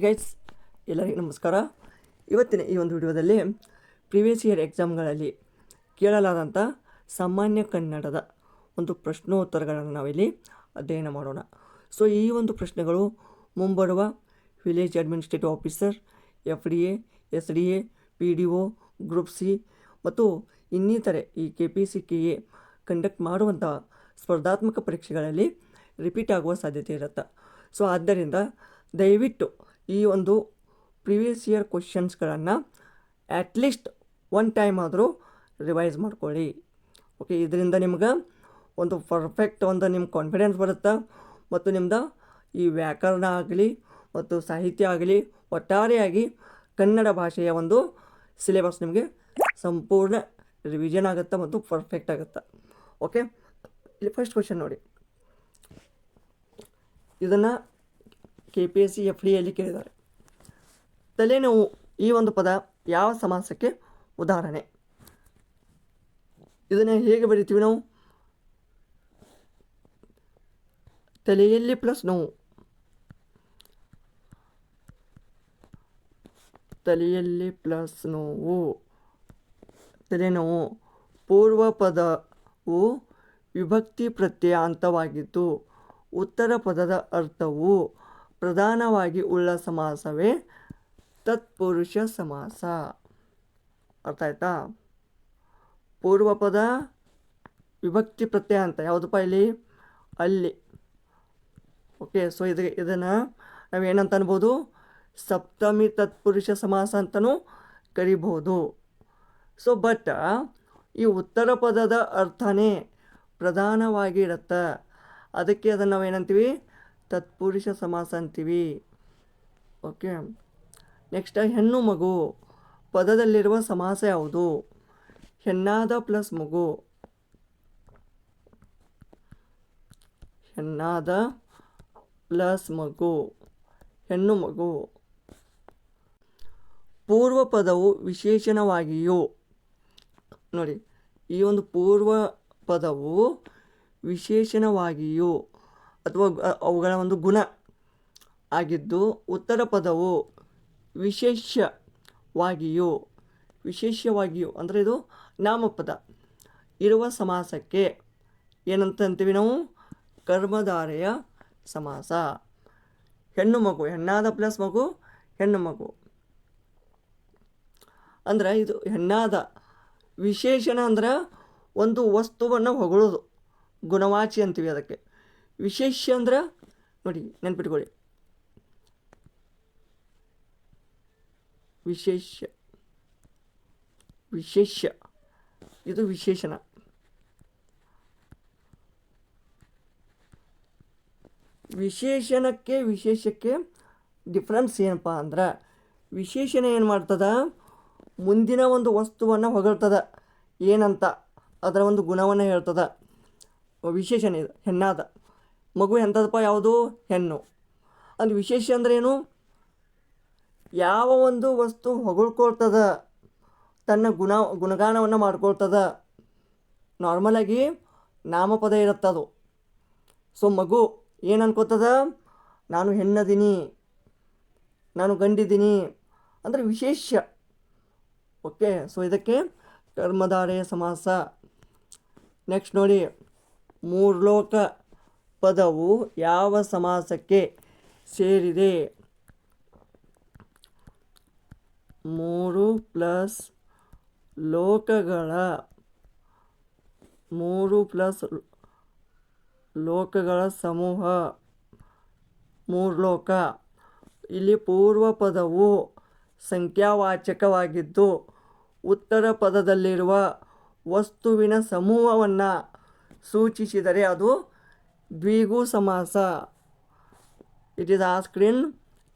Guys, ಎಲ್ಲರಿಗೂ ನಮಸ್ಕಾರ. ಇವತ್ತಿನ ಈ ಒಂದು ವಿಡಿಯೋದಲ್ಲಿ ಪ್ರಿವಿಯಸ್ ಇಯರ್ ಎಕ್ಸಾಮ್ಗಳಲ್ಲಿ ಕೇಳಲಾದಂಥ ಸಾಮಾನ್ಯ ಕನ್ನಡದ ಒಂದು ಪ್ರಶ್ನೋತ್ತರಗಳನ್ನು ನಾವಿಲ್ಲಿ ಅಧ್ಯಯನ ಮಾಡೋಣ. ಸೊ ಈ ಒಂದು ಪ್ರಶ್ನೆಗಳು ಮುಂಬರುವ village administrative officer, FDA, SDA, PDO, group C ಮತ್ತು ಇನ್ನಿತರೆ ಈ KPC KA ಕಂಡಕ್ಟ್ ಮಾಡುವಂಥ ಸ್ಪರ್ಧಾತ್ಮಕ ಪರೀಕ್ಷೆಗಳಲ್ಲಿ ರಿಪೀಟ್ ಆಗುವ ಸಾಧ್ಯತೆ ಇರುತ್ತೆ. ಸೊ ಆದ್ದರಿಂದ ದಯವಿಟ್ಟು ಈ ಒಂದು ಪ್ರಿವಿಯಸ್ ಇಯರ್ ಕ್ವಶನ್ಸ್ಗಳನ್ನು ಅಟ್ಲೀಸ್ಟ್ ಒನ್ ಟೈಮ್ ಆದರೂ ರಿವೈಸ್ ಮಾಡ್ಕೊಳ್ಳಿ. ಓಕೆ, ಇದರಿಂದ ನಿಮ್ಗೆ ಒಂದು ಪರ್ಫೆಕ್ಟ್ ಒಂದು ನಿಮ್ಮ ಕಾನ್ಫಿಡೆನ್ಸ್ ಬರುತ್ತೆ ಮತ್ತು ನಿಮ್ಮದು ಈ ವ್ಯಾಕರಣ ಆಗಲಿ ಮತ್ತು ಸಾಹಿತ್ಯ ಆಗಲಿ ಒಟ್ಟಾರೆಯಾಗಿ ಕನ್ನಡ ಭಾಷೆಯ ಒಂದು ಸಿಲೆಬಸ್ ನಿಮಗೆ ಸಂಪೂರ್ಣ ರಿವಿಷನ್ ಆಗುತ್ತೆ ಮತ್ತು ಪರ್ಫೆಕ್ಟ್ ಆಗುತ್ತೆ. ಓಕೆ, ಇಲ್ಲಿ ಫಸ್ಟ್ ಕ್ವಶನ್ ನೋಡಿ. ಇದನ್ನು KPSC FDAಯಲ್ಲಿ ಕೇಳಿದ್ದಾರೆ. ತಲೆನೋವು ಈ ಒಂದು ಪದ ಯಾವ ಸಮಾಸಕ್ಕೆ ಉದಾಹರಣೆ? ಇದನ್ನು ಹೇಗೆ ಬರಿತೀವಿ ನಾವು? ತಲೆಯಲ್ಲಿ ಪ್ಲಸ್ ನೋವು, ತಲೆಯಲ್ಲಿ ಪ್ಲಸ್ ನೋವು, ತಲೆನೋವು. ಪೂರ್ವ ಪದವು ವಿಭಕ್ತಿ ಪ್ರತ್ಯಯ ಅಂತವಾಗಿದ್ದು ಉತ್ತರ ಪದದ ಅರ್ಥವು ಪ್ರಧಾನವಾಗಿ ಉಳ್ಳ ಸಮಾಸವೇ ತತ್ಪುರುಷ ಸಮಾಸ. ಅರ್ಥ ಆಯ್ತಾ? ಪೂರ್ವ ಪದ ವಿಭಕ್ತಿ ಪ್ರತ್ಯಯ ಅಂತ ಯಾವುದಪ್ಪ ಇಲ್ಲಿ? ಅಲ್ಲಿ. ಓಕೆ, ಸೊ ಇದನ್ನು ನಾವೇನಂತ ಅನ್ಬೋದು? ಸಪ್ತಮಿ ತತ್ಪುರುಷ ಸಮಾಸ ಅಂತಲೂ ಕರಿಬೋದು. ಸೊ ಬಟ್ ಈ ಉತ್ತರ ಪದದ ಅರ್ಥನೇ ಪ್ರಧಾನವಾಗಿ ಇರುತ್ತೆ, ಅದಕ್ಕೆ ಅದನ್ನು ನಾವೇನಂತೀವಿ? ತತ್ಪುರುಷ ಸಮಾಸ ಅಂತೀವಿ. ಓಕೆ, ನೆಕ್ಸ್ಟ್ ಹೆಣ್ಣು ಮಗು ಪದದಲ್ಲಿರುವ ಸಮಾಸ ಯಾವುದು? ಹೆಣ್ಣಾದ ಪ್ಲಸ್ ಮಗು, ಹೆಣ್ಣಾದ ಪ್ಲಸ್ ಮಗು, ಹೆಣ್ಣು ಮಗು. ಪೂರ್ವ ಪದವು ವಿಶೇಷಣವಾಗಿಯೂ ನೋಡಿ, ಈ ಒಂದು ಪೂರ್ವ ಪದವು ವಿಶೇಷಣವಾಗಿಯೂ ಅಥವಾ ಅವುಗಳ ಒಂದು ಗುಣ ಆಗಿದ್ದು ಉತ್ತರ ಪದವು ವಿಶೇಷವಾಗಿಯೂ ಅಂದರೆ ಇದು ನಾಮಪದ ಇರುವ ಸಮಾಸಕ್ಕೆ ಏನಂತ ಅಂತೀವಿ ನಾವು? ಕರ್ಮಧಾರೆಯ ಸಮಾಸ. ಹೆಣ್ಣು ಮಗು, ಹೆಣ್ಣಾದ ಪ್ಲಸ್ ಮಗು, ಹೆಣ್ಣು ಮಗು. ಅಂದ್ರೆ ಇದು ಹೆಣ್ಣಾದ ವಿಶೇಷಣ ಅಂದ್ರೆ ಒಂದು ವಸ್ತುವನ್ನು ಹೊಗಳೋದು, ಗುಣವಾಚಿ ಅಂತೀವಿ ಅದಕ್ಕೆ. ವಿಶೇಷ ಅಂದ್ರೆ ನೋಡಿ, ನೆನ್ಪಿಟ್ಕೊಳ್ಳಿ, ವಿಶೇಷ ಇದು ವಿಶೇಷಣ. ವಿಶೇಷಕ್ಕೆ ಡಿಫ್ರೆನ್ಸ್ ಏನಪ್ಪ ಅಂದ್ರೆ, ವಿಶೇಷಣ ಏನು ಮಾಡ್ತದ? ಮುಂದಿನ ಒಂದು ವಸ್ತುವನ್ನು ಹೊಗಳ್ತದ, ಏನಂತ ಅದರ ಒಂದು ಗುಣವನ್ನು ಹೇಳ್ತದ. ವಿಶೇಷಣ ಇದು. ಹೆಣ್ಣಾದ ಮಗು ಎಂಥದಪ್ಪ? ಯಾವುದು? ಹೆಣ್ಣು. ಅದು ವಿಶೇಷ ಅಂದ್ರೆ ಏನು? ಯಾವ ಒಂದು ವಸ್ತು ಹೊಗಳ್ಕೊಳ್ತದ, ತನ್ನ ಗುಣಗಾನವನ್ನು ಮಾಡ್ಕೊಳ್ತದ. ನಾರ್ಮಲಾಗಿ ನಾಮಪದ ಇರುತ್ತದು. ಸೊ ಮಗು ಏನು ಅನ್ಕೋತದ? ನಾನು ಹೆಣ್ಣದೀನಿ, ನಾನು ಗಂಡಿದ್ದೀನಿ ಅಂದರೆ ವಿಶೇಷ. ಓಕೆ, ಸೊ ಇದಕ್ಕೆ ಕರ್ಮಧಾರೆಯ ಸಮಾಸ. ನೆಕ್ಸ್ಟ್ ನೋಡಿ, ಮೂರ್ಲೋಕ ಪದವು ಯಾವ ಸಮಾಸಕ್ಕೆ ಸೇರಿದೆ? ಮೂರು ಪ್ಲಸ್ ಲೋಕಗಳ ಸಮೂಹ ಮೂರ್ಲೋಕ. ಇಲ್ಲಿ ಪೂರ್ವ ಪದವು ಸಂಖ್ಯಾವಾಚಕವಾಗಿದ್ದು ಉತ್ತರ ಪದದಲ್ಲಿರುವ ವಸ್ತುವಿನ ಸಮೂಹವನ್ನು ಸೂಚಿಸಿದರೆ ಅದು ದ್ವಿಗು ಸಮಾಸ. It is asked in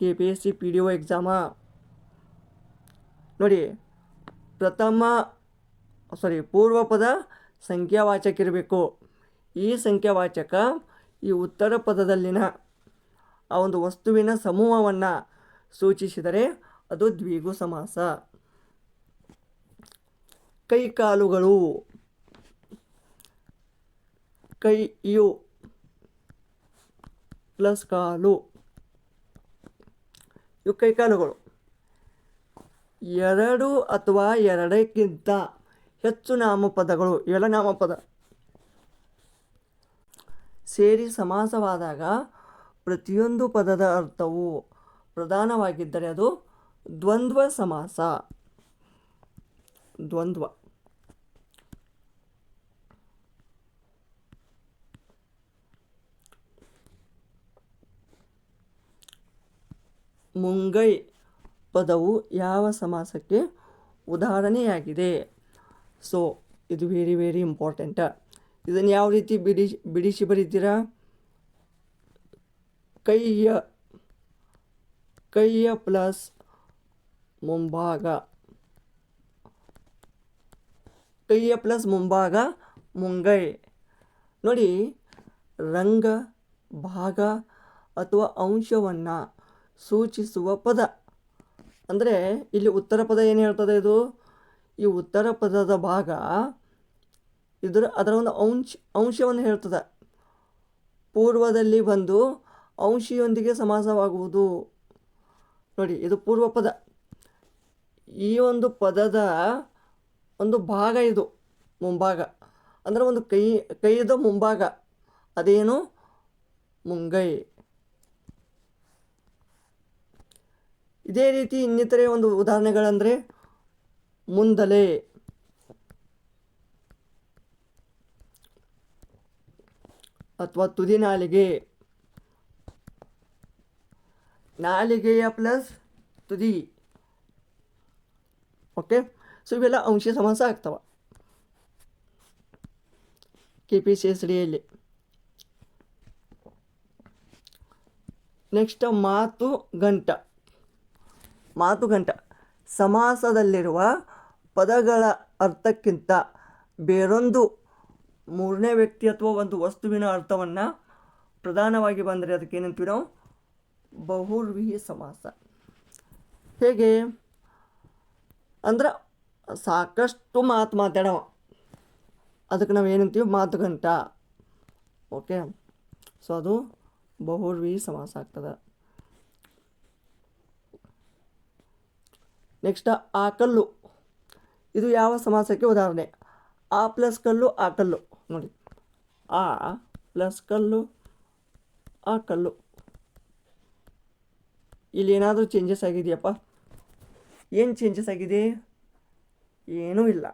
KPSC PDO exam. ನೋಡಿ, ಪೂರ್ವ ಪದ ಸಂಖ್ಯಾವಾಚಕ ಇರಬೇಕು. ಈ ಸಂಖ್ಯಾವಾಚಕ ಈ ಉತ್ತರ ಪದದಲ್ಲಿನ ಆ ಒಂದು ವಸ್ತುವಿನ ಸಮೂಹವನ್ನು ಸೂಚಿಸಿದರೆ ಅದು ದ್ವಿಗು ಸಮಾಸ. ಕೈಕಾಲುಗಳು, ಕೈಯು ಪ್ಲಸ್ ಕಾಲು, ಇವು ಕೈಕಾಲುಗಳು. ಎರಡು ಅಥವಾ ಎರಡಕ್ಕಿಂತ ಹೆಚ್ಚು ನಾಮಪದಗಳು, ಎಳ ನಾಮಪದ ಸೇರಿ ಸಮಾಸವಾದಾಗ ಪ್ರತಿಯೊಂದು ಪದದ ಅರ್ಥವು ಪ್ರಧಾನವಾಗಿದ್ದರೆ ಅದು ದ್ವಂದ್ವ ಸಮಾಸ. ದ್ವಂದ್ವ. ಮುಂಗೈ ಪದವು ಯಾವ ಸಮಾಸಕ್ಕೆ ಉದಾಹರಣೆಯಾಗಿದೆ? ಸೊ ಇದು ವೆರಿ ವೆರಿ ಇಂಪಾರ್ಟೆಂಟ್. ಇದನ್ನು ಯಾವ ರೀತಿ ಬಿಡಿಸಿ ಬರೀತೀರಾ? ಕೈಯ ಪ್ಲಸ್ ಮುಂಭಾಗ, ಕೈಯ ಪ್ಲಸ್ ಮುಂಭಾಗ ಮುಂಗೈ. ನೋಡಿ, ರಂಗ, ಭಾಗ ಅಥವಾ ಅಂಶವನ್ನು ಸೂಚಿಸುವ ಪದ. ಅಂದರೆ ಇಲ್ಲಿ ಉತ್ತರ ಪದ ಏನು ಹೇಳ್ತದೆ? ಇದು ಈ ಉತ್ತರ ಪದದ ಭಾಗ ಅದರ ಒಂದು ಅಂಶವನ್ನು ಹೇಳ್ತದೆ. ಪೂರ್ವದಲ್ಲಿ ಬಂದು ಅಂಶಿಯೊಂದಿಗೆ ಸಮಾಸವಾಗುವುದು. ನೋಡಿ, ಇದು ಪೂರ್ವ ಪದ. ಈ ಒಂದು ಪದದ ಒಂದು ಭಾಗ ಇದು ಮುಂಭಾಗ, ಅಂದರೆ ಒಂದು ಕೈದ ಮುಂಭಾಗ. ಅದೇನು? ಮುಂಗೈ. ಇದೇ ರೀತಿ ಇನ್ನಿತರೆ ಒಂದು ಉದಾಹರಣೆಗಳಂದರೆ ಮುಂದಲೆ, ಅಥವಾ ತುದಿ ನಾಲಿಗೆ, ನಾಲಿಗೆಯ ಪ್ಲಸ್ ತುದಿ. ಓಕೆ, ಸೊ ಇವೆಲ್ಲ ಅಂಶ ಸಮಾಸ ಆಗ್ತವೆ KPCSDಯಲ್ಲಿ. ನೆಕ್ಸ್ಟ್ ಮಾತುಗಂಟ. ಮಾತುಗಂಟ ಸಮಾಸದಲ್ಲಿರುವ ಪದಗಳ ಅರ್ಥಕ್ಕಿಂತ ಬೇರೊಂದು ಮೂರನೇ ವ್ಯಕ್ತಿ ಅಥವಾ ಒಂದು ವಸ್ತುವಿನ ಅರ್ಥವನ್ನು ಪ್ರಧಾನವಾಗಿ ಬಂದರೆ ಅದಕ್ಕೆ ಏನಂತೀವಿ ನಾವು? ಬಹುವ್ರೀಹಿ ಸಮಾಸ. ಹೇಗೆ ಅಂದ್ರೆ ಸಾಕಷ್ಟು ಮಾತಾಡವ, ಅದಕ್ಕೆ ನಾವು ಏನಂತೀವಿ? ಮಾತುಗಂಟ. ಓಕೆ, ಸೊ ಅದು ಬಹುವ್ರೀಹಿ ಸಮಾಸ ಆಗ್ತದೆ. ನೆಕ್ಸ್ಟ್ ಆಕಲ್ಲು. ಇದು ಯಾವ ಸಮಾಸಕ್ಕೆ ಉದಾಹರಣೆ? ಆ ಪ್ಲಸ್ ಕಲ್ಲು, ಆ ಕಲ್ಲು. ನೋಡಿ, ಆ ಪ್ಲಸ್ ಕಲ್ಲು, ಆ ಕಲ್ಲು. ಇಲ್ಲಿ ಏನಾದರೂ ಚೇಂಜಸ್ ಆಗಿದೆಯಪ್ಪ? ಏನು ಚೇಂಜಸ್ ಆಗಿದೆ? ಏನೂ ಇಲ್ಲ.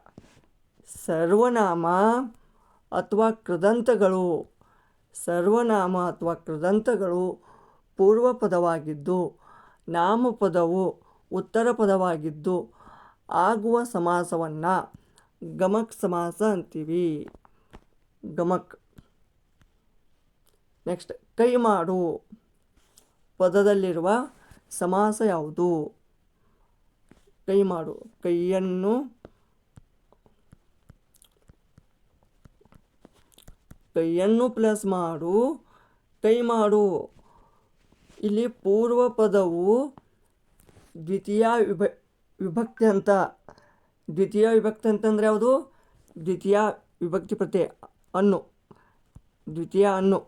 ಸರ್ವನಾಮ ಅಥವಾ ಕೃದಂತಗಳು, ಸರ್ವನಾಮ ಅಥವಾ ಕೃದಂತಗಳು ಪೂರ್ವ ಪದವಾಗಿದ್ದು ನಾಮಪದವು ಉತ್ತರ ಪದವಾಗಿದ್ದು ಆಗುವ ಸಮಾಸವನ್ನು ಗಮಕ್ ಸಮಾಸ ಅಂತೀವಿ. ಗಮಕ್. ನೆಕ್ಸ್ಟ್ ಕೈ ಮಾಡು ಪದದಲ್ಲಿರುವ ಸಮಾಸ ಯಾವುದು? ಕೈ ಮಾಡು, ಕೈಯನ್ನು ಪ್ಲಸ್ ಮಾಡು, ಕೈ ಮಾಡು. ಇಲ್ಲಿ ಪೂರ್ವ ಪದವು ದ್ವಿತೀಯ ವಿಭಕ್ತಿ ಅಂತ. ದ್ವಿತೀಯ ವಿಭಕ್ತಿ ಅಂತಂದರೆ ಯಾವುದು? ದ್ವಿತೀಯ ವಿಭಕ್ತಿ ಪ್ರತ್ಯಯ ಅನ್ನು, ದ್ವಿತೀಯ ಅನ್ನು.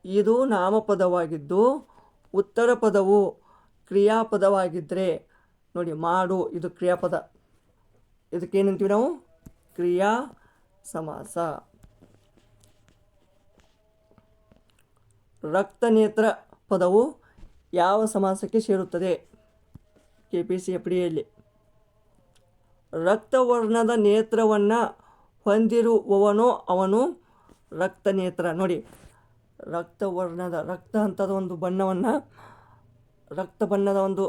ಇದು ನಾಮಪದವಾಗಿದ್ದು ಉತ್ತರ ಪದವು ಕ್ರಿಯಾಪದವಾಗಿದ್ದರೆ, ನೋಡಿ ಮಾಡು ಇದು ಕ್ರಿಯಾಪದ, ಇದಕ್ಕೇನಂತೀವಿ ನಾವು? ಕ್ರಿಯಾ ಸಮಾಸ. ರಕ್ತನೇತ್ರ ಪದವು ಯಾವ ಸಮಾಸಕ್ಕೆ ಸೇರುತ್ತದೆ? KPCFDಯಲ್ಲಿ ರಕ್ತವರ್ಣದ ನೇತ್ರವನ್ನು ಹೊಂದಿರುವವನು ಅವನು ರಕ್ತನೇತ್ರ. ನೋಡಿ, ರಕ್ತವರ್ಣದ, ರಕ್ತ ಅಂತದ ಒಂದು ಬಣ್ಣವನ್ನು, ರಕ್ತ ಬಣ್ಣದ ಒಂದು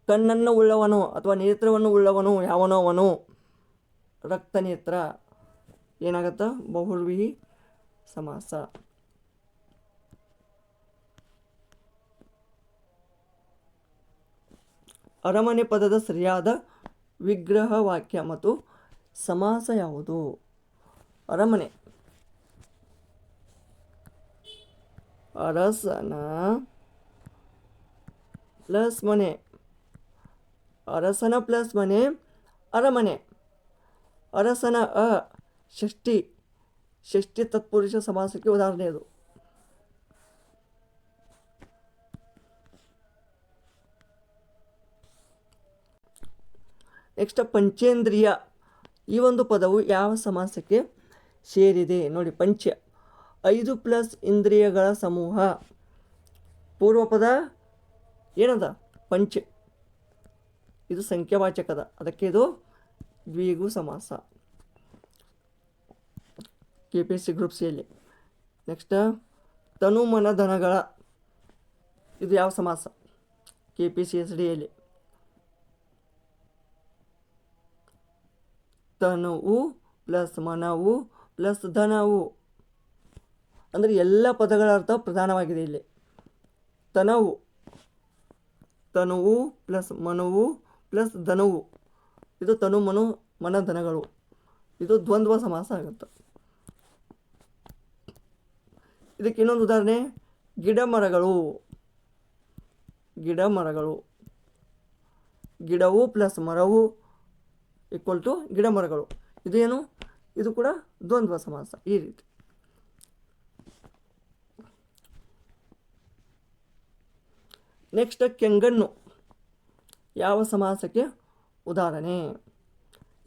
ಕಣ್ಣನ್ನು ಉಳ್ಳವನು ಅಥವಾ ನೇತ್ರವನ್ನು ಉಳ್ಳವನು ಯಾವನೋ ಅವನು ರಕ್ತನೇತ್ರ. ಏನಾಗತ್ತ? ಬಹುವ್ರೀಹಿ ಸಮಾಸ. ಅರಮನೆ ಪದದ ಸರಿಯಾದ ವಿಗ್ರಹ ವಾಕ್ಯ ಮತ್ತು ಸಮಾಸ ಯಾವುದು? ಅರಮನೆ, ಅರಸನ ಪ್ಲಸ್ ಮನೆ, ಅರಸನ ಪ್ಲಸ್ ಮನೆ ಅರಮನೆ. ಅರಸನ ಷಷ್ಠಿ, ಷಷ್ಠಿ ತತ್ಪುರುಷ ಸಮಾಸಕ್ಕೆ ಉದಾಹರಣೆ ಅದು. ನೆಕ್ಸ್ಟ್ ಪಂಚೇಂದ್ರಿಯ, ಈ ಒಂದು ಪದವು ಯಾವ ಸಮಾಸಕ್ಕೆ ಸೇರಿದೆ ನೋಡಿ. ಪಂಚ 5 ಪ್ಲಸ್ ಇಂದ್ರಿಯಗಳ ಸಮೂಹ. ಪೂರ್ವಪದ ಏನದ? ಪಂಚ. ಇದು ಸಂಖ್ಯಾವಾಚಕದ, ಅದಕ್ಕೆ ಇದು ದ್ವಿಗು ಸಮಾಸ KPSC ಗ್ರೂಪ್ ಸಿಯಲ್ಲಿ. ನೆಕ್ಸ್ಟ್ ತನು ಮನ ಧನಗಳ, ಇದು ಯಾವ ಸಮಾಸ? KPSC SDಯಲ್ಲಿ ತನುವು ಪ್ಲಸ್ ಮನವು ಪ್ಲಸ್ ಧನವು, ಅಂದರೆ ಎಲ್ಲ ಪದಗಳ ಅರ್ಥ ಪ್ರಧಾನವಾಗಿದೆ ಇಲ್ಲಿ. ತನುವು ಪ್ಲಸ್ ಮನುವು ಪ್ಲಸ್ ಧನುವು, ಇದು ತನು ಮನು ಮನ ಧನಗಳು, ಇದು ದ್ವಂದ್ವ ಸಮಾಸ ಆಗುತ್ತೆ. ಇದಕ್ಕೆ ಇನ್ನೊಂದು ಉದಾಹರಣೆ ಗಿಡ ಮರಗಳು. ಗಿಡವು ಪ್ಲಸ್ ಮರವು ಈಕ್ವಲ್ ಟು ಗಿಡ ಮರಗಳು. ಇದೇನು? ಇದು ಕೂಡ ದ್ವಂದ್ವ ಸಮಾಸ. ಈ ರೀತಿ ನೆಕ್ಸ್ಟ್ ಕೆಂಗಣ್ಣು ಯಾವ ಸಮಾಸಕ್ಕೆ ಉದಾಹರಣೆ?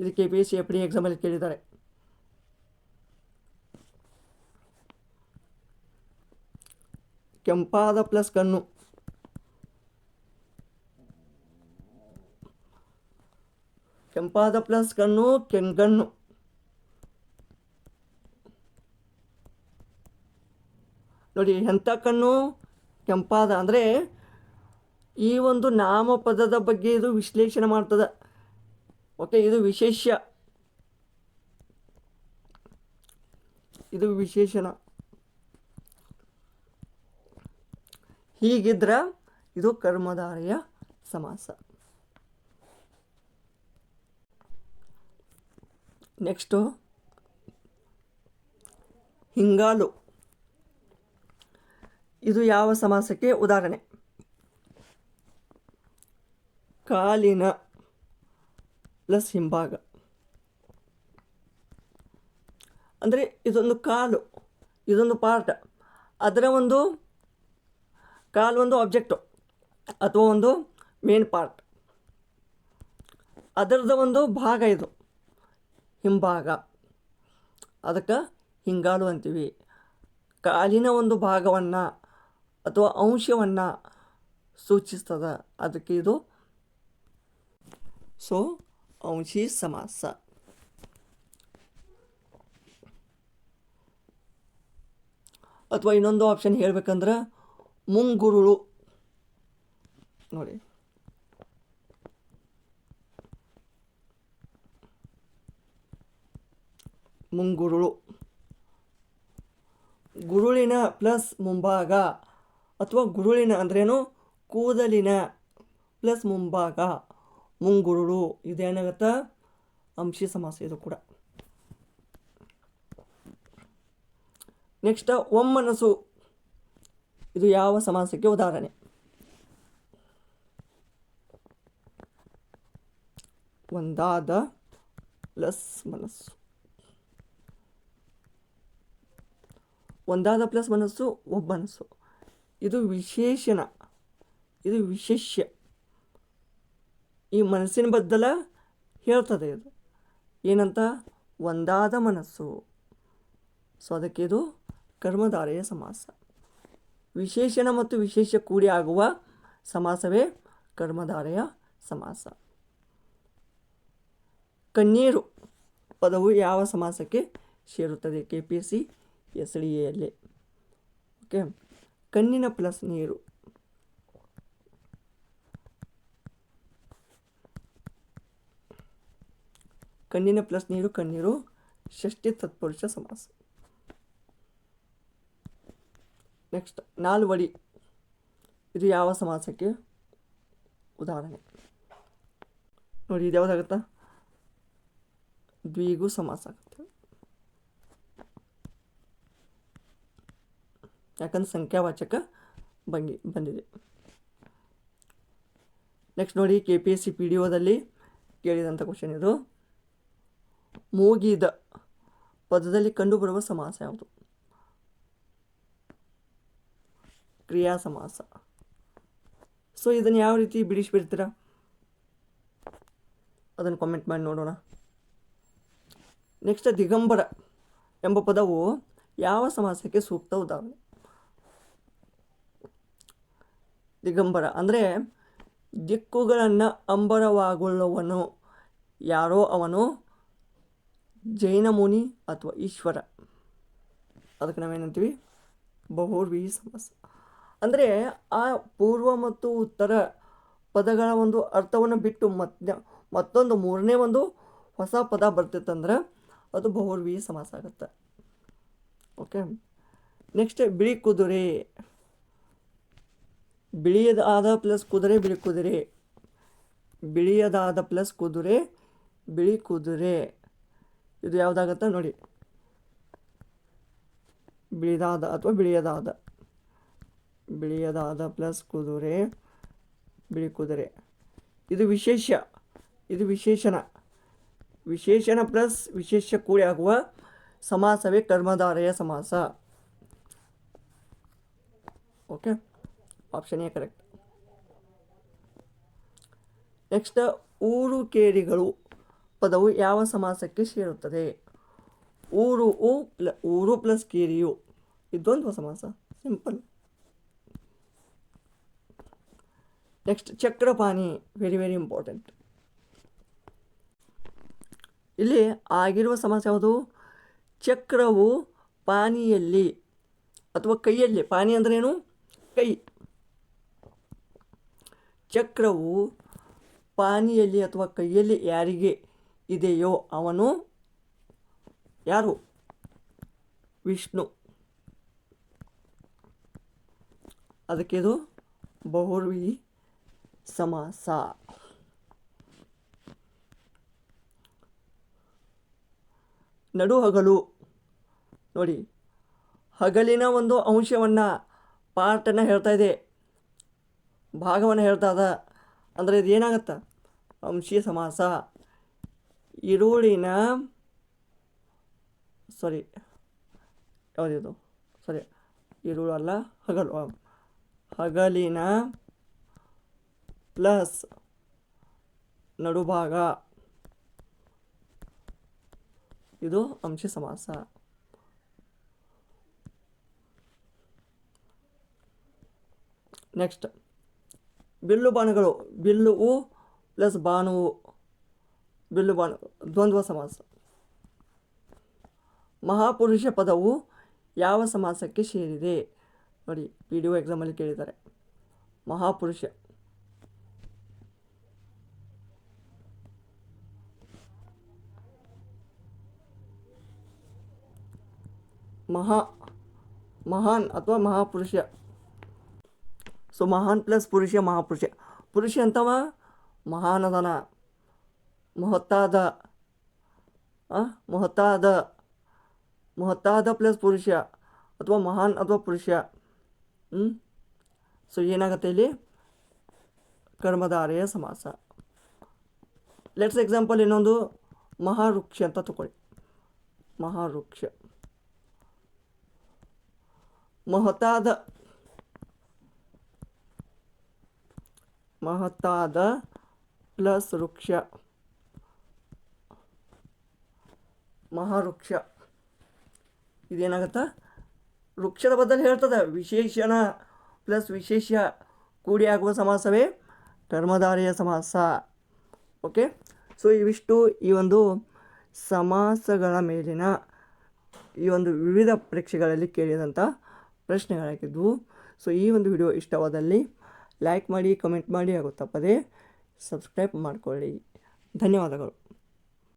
ಇದು KPSC FD ಎಕ್ಸಾಮಲ್ಲಿ ಕೇಳಿದ್ದಾರೆ. ಕೆಂಪಾದ ಪ್ಲಸ್ ಕಣ್ಣು, ಕೆಂಪಾದ ಪ್ಲಸ್ ಕಣ್ಣು ಕೆಂಗಣ್ಣು. ನೋಡಿ, ಎಂಥ ಕಣ್ಣು? ಕೆಂಪಾದ. ಅಂದರೆ ಈ ಒಂದು ನಾಮಪದದ ಬಗ್ಗೆ ಇದು ವಿಶ್ಲೇಷಣೆ ಮಾಡ್ತದೆ. ಓಕೆ, ಇದು ವಿಶೇಷ್ಯ, ಇದು ವಿಶೇಷಣ. ಹೀಗಿದ್ರೆ ಇದು ಕರ್ಮಧಾರೆಯ ಸಮಾಸ. ನೆಕ್ಸ್ಟು ಹಿಂಗಾಲು, ಇದು ಯಾವ ಸಮಾಸಕ್ಕೆ ಉದಾಹರಣೆ? ಕಾಲಿನ ಪ್ಲಸ್ ಹಿಂಭಾಗ. ಅಂದರೆ ಇದೊಂದು ಕಾಲು, ಇದೊಂದು ಪಾರ್ಟ್, ಅದರ ಒಂದು ಕಾಲು ಒಂದು ಆಬ್ಜೆಕ್ಟು ಅಥವಾ ಒಂದು ಮೇನ್ ಪಾರ್ಟ್, ಅದರದ ಒಂದು ಭಾಗ ಇದು ಹಿಂಭಾಗ, ಅದಕ್ಕೆ ಹಿಂಗಾಲು ಅಂತೀವಿ. ಕಾಲಿನ ಒಂದು ಭಾಗವನ್ನು ಅಥವಾ ಅಂಶವನ್ನು ಸೂಚಿಸ್ತದೆ, ಅದಕ್ಕೆ ಇದು ಅಂಶಿ ಸಮಾಸ. ಅಥವಾ ಇನ್ನೊಂದು ಆಪ್ಷನ್ ಹೇಳ್ಬೇಕಂದ್ರೆ ಮುಂಗುರುಳು. ನೋಡಿ, ಮುಂಗುರುಳು, ಗುರುಳಿನ ಪ್ಲಸ್ ಮುಂಭಾಗ, ಅಥವಾ ಗುರುಳಿನ ಅಂದ್ರೇನು? ಕೂದಲಿನ ಪ್ಲಸ್ ಮುಂಭಾಗ, ಮುಂಗುರುಳು. ಇದೇನಾಗತ್ತೆ? ಅಂಶಿ ಸಮಾಸ ಇದು ಕೂಡ. ನೆಕ್ಸ್ಟ್ ಒಮ್ಮನಸು, ಇದು ಯಾವ ಸಮಾಸಕ್ಕೆ ಉದಾಹರಣೆ? ಒಂದಾದ ಪ್ಲಸ್ ಮನಸ್ಸು. ಒಂದಾದ ಪ್ಲಸ್ ಮನಸ್ಸು ಒಬ್ಬನಸು, ಇದು ವಿಶೇಷಣ, ಇದು ವಿಶೇಷ್ಯ. ಈ ಮನಸ್ಸಿನ ಬದ್ದಲ ಹೇಳ್ತದೆ ಇದು ಏನಂತ? ಒಂದಾದ ಮನಸ್ಸು. ಸೊ ಅದಕ್ಕೆ ಇದು ಕರ್ಮಧಾರೆಯ ಸಮಾಸ. ವಿಶೇಷಣ ಮತ್ತು ವಿಶೇಷ ಕೂಡಿ ಆಗುವ ಸಮಾಸವೇ ಕರ್ಮಧಾರೆಯ ಸಮಾಸ. ಕಣ್ಣೀರು ಪದವು ಯಾವ ಸಮಾಸಕ್ಕೆ ಸೇರುತ್ತದೆ? KPSC SDಯಲ್ಲಿ. ಓಕೆ, ಕಣ್ಣಿನ ಪ್ಲಸ್ ನೀರು. ಕಣ್ಣಿನ ಪ್ಲಸ್ ನೀರು ಕಣ್ಣೀರು, ಷಷ್ಠಿ ತತ್ಪುರುಷ ಸಮಾಸ. ನೆಕ್ಸ್ಟ್ ನಾಲ್ವಡಿ, ಇದು ಯಾವ ಸಮಾಸಕ್ಕೆ ಉದಾಹರಣೆ? ನೋಡಿ, ಇದು ಯಾವುದಾಗುತ್ತಾ? ದ್ವಿಗು ಸಮಾಸ ಆಗುತ್ತೆ. ಯಾಕಂದ್ರೆ ಸಂಖ್ಯಾವಾಚಕ ಬಂದಿದೆ. ನೆಕ್ಸ್ಟ್ ನೋಡಿ, KPSC PDOದಲ್ಲಿ ಕೇಳಿದಂಥ ಕ್ವಶನ್ ಇದು. ಮೂಗಿದ ಪದದಲ್ಲಿ ಕಂಡುಬರುವ ಸಮಾಸ ಯಾವುದು? ಕ್ರಿಯಾ ಸಮಾಸ. ಸೊ ಇದನ್ನು ಯಾವ ರೀತಿ ಬಿಡಿಸ್ಬಿಡ್ತೀರಾ? ಅದನ್ನು ಕಾಮೆಂಟ್ ಮಾಡಿ ನೋಡೋಣ. ನೆಕ್ಸ್ಟ್ ದಿಗಂಬರ ಎಂಬ ಪದವು ಯಾವ ಸಮಾಸಕ್ಕೆ ಸೂಕ್ತ ಉದಾಹರಣೆ? ದಿಗಂಬರ ಅಂದರೆ ದಿಕ್ಕುಗಳನ್ನು ಅಂಬರವಾಗುಳ್ಳವನು. ಯಾರೋ ಅವನು ಜೈನ ಮುನಿ ಅಥವಾ ಈಶ್ವರ. ಅದಕ್ಕೆ ನಾವೇನಂತೀವಿ? ಬಹುವ್ರೀಹಿ ಸಮಾಸ. ಅಂದರೆ ಆ ಪೂರ್ವ ಮತ್ತು ಉತ್ತರ ಪದಗಳ ಒಂದು ಅರ್ಥವನ್ನು ಬಿಟ್ಟು ಮತ್ತೊಂದು ಮೂರನೇ ಒಂದು ಹೊಸ ಪದ ಬರ್ತಿತ್ತಂದ್ರೆ ಅದು ಬಹುವ್ರೀಹಿ ಸಮಾಸ ಆಗುತ್ತೆ. ಓಕೆ. ನೆಕ್ಸ್ಟ್ ಬಿಳಿ ಕುದುರೆ. ಬಿಳಿಯದಾದ ಪ್ಲಸ್ ಕುದುರೆ ಬಿಳಿ ಕುದುರೆ. ಬಿಳಿಯದಾದ ಪ್ಲಸ್ ಕುದುರೆ ಬಿಳಿ ಕುದುರೆ. ಇದು ಯಾವುದಾಗತ್ತೆ ನೋಡಿ. ಬಿಳಿದಾದ ಅಥವಾ ಬಿಳಿಯದಾದ. ಬಿಳಿಯದಾದ ಪ್ಲಸ್ ಕುದುರೆ ಬಿಳಿ ಕುದುರೆ. ಇದು ವಿಶೇಷ, ಇದು ವಿಶೇಷಣ. ವಿಶೇಷಣ ಪ್ಲಸ್ ವಿಶೇಷ ಕೂಡಿ ಆಗುವ ಸಮಾಸವೇ ಕರ್ಮಧಾರಯ ಸಮಾಸ. Okay, option A correct. Next ಊರು ಕೇರಿಗಳು ಪದವು ಯಾವ ಸಮಾಸಕ್ಕೆ ಸೇರುತ್ತದೆ? ಊರು ಪ್ಲಸ್ ಕೇರಿಯು ಇದೊಂದು ಸಮಾಸ, simple. Next Chakrapani, very very important. ಇಲ್ಲಿ ಆಗಿರುವ ಸಮಾಸ ಯಾವುದು? ಚಕ್ರವು ಪಾನಿಯಲ್ಲಿ ಅಥವಾ ಕೈಯಲ್ಲಿ. ಪಾನಿ ಅಂದ್ರೇನು? ಕೈ. ಚಕ್ರವು ಪಾನಿಯಲ್ಲಿ ಅಥವಾ ಕೈಯಲ್ಲಿ ಯಾರಿಗೆ ಇದೆಯೋ ಅವನು ಯಾರು? ವಿಷ್ಣು. ಅದಕ್ಕೆ ಇದು ಬಹುವ್ರೀಹಿ ಸಮಾಸ. ನಡುಹಗಲು ನೋಡಿ, ಹಗಲಿನ ಒಂದು ಅಂಶವನ್ನು, ಪಾರ್ಟನ್ನು ಹೇಳ್ತಾ ಇದೆ, ಭಾಗವನ್ನು ಹೇಳ್ತಾ ಅದ. ಅಂದರೆ ಇದು ಏನಾಗತ್ತೆ? ಅಂಶೀಯ ಸಮಾಸ. ಈರುಳಿನ ಯಾವುದಿದು? ಈರುಳಲ್ಲ, ಹಗಲು. ಹಗಲಿನ ಪ್ಲಸ್ ನಡುಭಾಗ, ಇದು ಅಂಶಿ ಸಮಾಸ. ನೆಕ್ಸ್ಟ್ ಬಿಲ್ಲು ಬಾಣಗಳು. ಬಿಲ್ಲುವು ಪ್ಲಸ್ ಬಾಣುವು. ಬಿಲ್ಲು ಬಾಣು ದ್ವಂದ್ವ ಸಮಾಸ. ಮಹಾಪುರುಷ ಪದವು ಯಾವ ಸಮಾಸಕ್ಕೆ ಸೇರಿದೆ? ನೋಡಿ, PDO ಎಕ್ಸಾಮಲ್ಲಿ ಕೇಳಿದ್ದಾರೆ. ಮಹಾಪುರುಷ ಮಹಾನ್ ಅಥವಾ ಮಹಾಪುರುಷ. ಸೊ ಮಹಾನ್ ಪ್ಲಸ್ ಪುರುಷ, ಮಹಾಪುರುಷ. ಪುರುಷ ಅಂತವ ಮಹಾನದನ, ಮಹತ್ತಾದ. ಮಹತ್ತಾದ ಪ್ಲಸ್ ಪುರುಷ ಅಥವಾ ಮಹಾನ್ ಅಥವಾ ಪುರುಷ. ಸೊ ಏನಾಗುತ್ತೆ ಇಲ್ಲಿ? ಕರ್ಮಧಾರಯ ಸಮಾಸ. ಲೆಟ್ಸ್ ಎಕ್ಸಾಂಪಲ್ ಇನ್ನೊಂದು ಮಹಾವೃಕ್ಷ ಅಂತ ತಗೊಳ್ಳಿ. ಮಹಾವೃಕ್ಷ, ಮಹತ್ತಾದ ಪ್ಲಸ್ ವೃಕ್ಷ, ಮಹಾವೃಕ್ಷ. ಇದೇನಾಗತ್ತಾ? ವೃಕ್ಷದ ಬದಲು ಹೇಳ್ತದೆ. ವಿಶೇಷಣ ಪ್ಲಸ್ ವಿಶೇಷ ಕೂಡಿ ಆಗುವ ಸಮಾಸವೇ ಕರ್ಮಧಾರಯ ಸಮಾಸ. ಓಕೆ. ಸೊ ಇವಿಷ್ಟು ಈ ಒಂದು ಸಮಾಸಗಳ ಮೇಲಿನ ಈ ಒಂದು ವಿವಿಧ ಪರೀಕ್ಷೆಗಳಲ್ಲಿ ಕೇಳಿದಂಥ ಪ್ರಶ್ನೆಗಳಾಗಿದ್ದವು. ಸೊ ಈ ಒಂದು ವಿಡಿಯೋ ಇಷ್ಟವಾದಲ್ಲಿ ಲೈಕ್ ಮಾಡಿ, ಕಮೆಂಟ್ ಮಾಡಿ, ಹಾಗೂ ತಪ್ಪದೇ ಸಬ್ಸ್ಕ್ರೈಬ್ ಮಾಡಿಕೊಳ್ಳಿ. ಧನ್ಯವಾದಗಳು.